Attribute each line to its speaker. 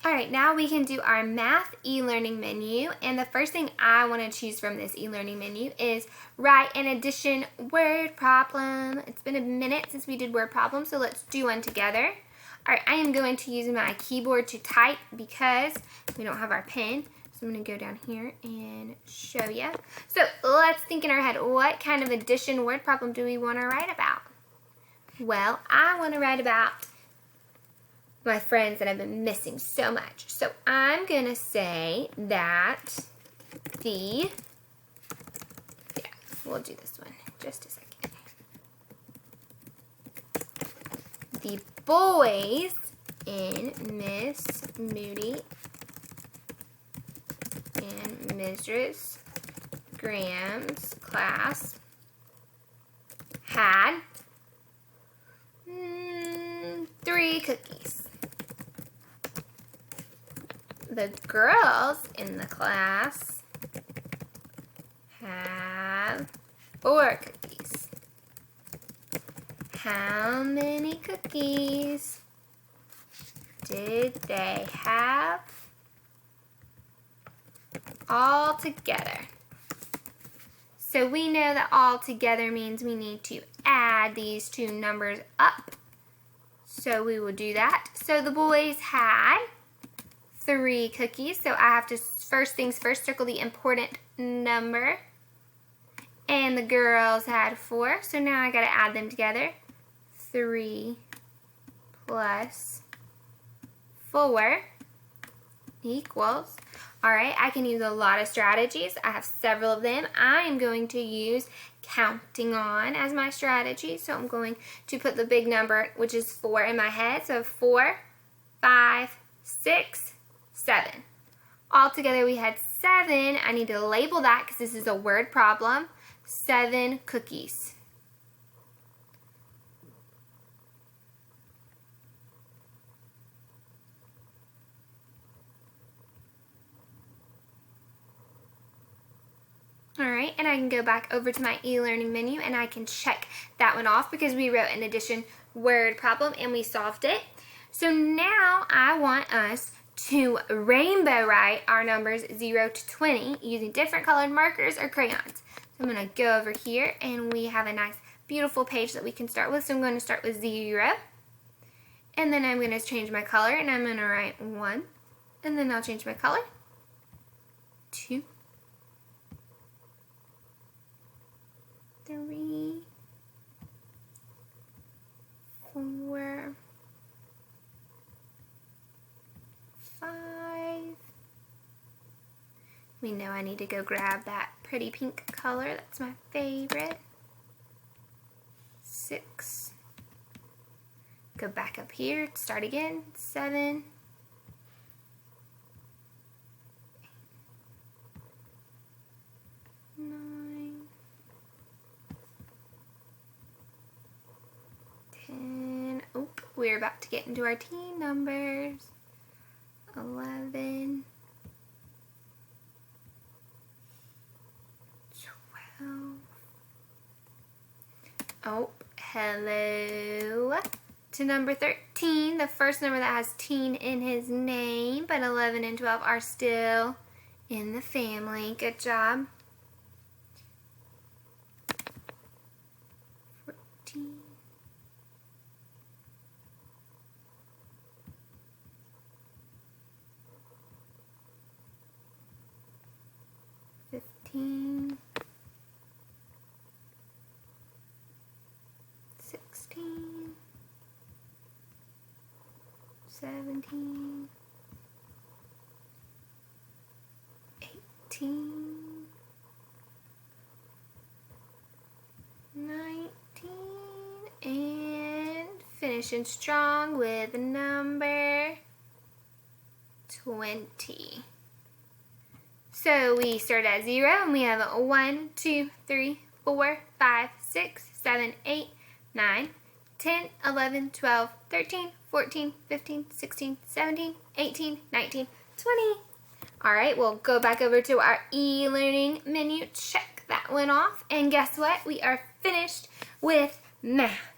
Speaker 1: All right, now we can do our math e-learning menu, and the first thing I want to choose from this e-learning menu is write an addition word problem. It's been a minute since we did word problems, so let's do one together. All right, I am going to use my keyboard to type because we don't have our pen. So I'm going to go down here and show you. So let's think in our head, what kind of addition word problem do we want to write about? Well, I want to write about my friends that I've been missing so much. So I'm going to say that we'll do this one just a second. The boys in Miss Moody and Mrs. Graham's class had 3 cookies. The girls in the class have 4 cookies. How many cookies did they have all together? So we know that all together means we need to add these two numbers up. So we will do that. So the boys had 3 cookies. So I have to, first things first, circle the important number. And the girls had 4. So now I got to add them together. 3 plus 4 equals. Alright, I can use a lot of strategies. I have several of them. I am going to use counting on as my strategy. So I'm going to put the big number, which is 4, in my head. So 4, 5, 6, 7. Altogether we had 7. I need to label that because this is a word problem. 7 cookies. Alright, and I can go back over to my e-learning menu and I can check that one off because we wrote an addition word problem and we solved it. So now I want us to rainbow write our numbers 0 to 20 using different colored markers or crayons. So I'm going to go over here and we have a nice beautiful page that we can start with. So I'm going to start with 0 and then I'm going to change my color and I'm going to write 1 and then I'll change my color, 2, 3, 4, 5. We know I need to go grab that pretty pink color. That's my favorite. 6. Go back up here, start again. 7. 9. 10. Oh, we're about to get into our teen numbers. 11. 12. Oh, hello. To number 13, the first number that has teen in his name, but 11 and 12 are still in the family. Good job. 14. 15. 16. 17. 18. 19. And finishing strong with number 20. So we start at 0 and we have 1, 2, 3, 4, 5, 6, 7, 8, 9, 10, 11, 12, 13, 14, 15, 16, 17, 18, 19, 20. Alright, we'll go back over to our e-learning menu, check that one off, and guess what? We are finished with math.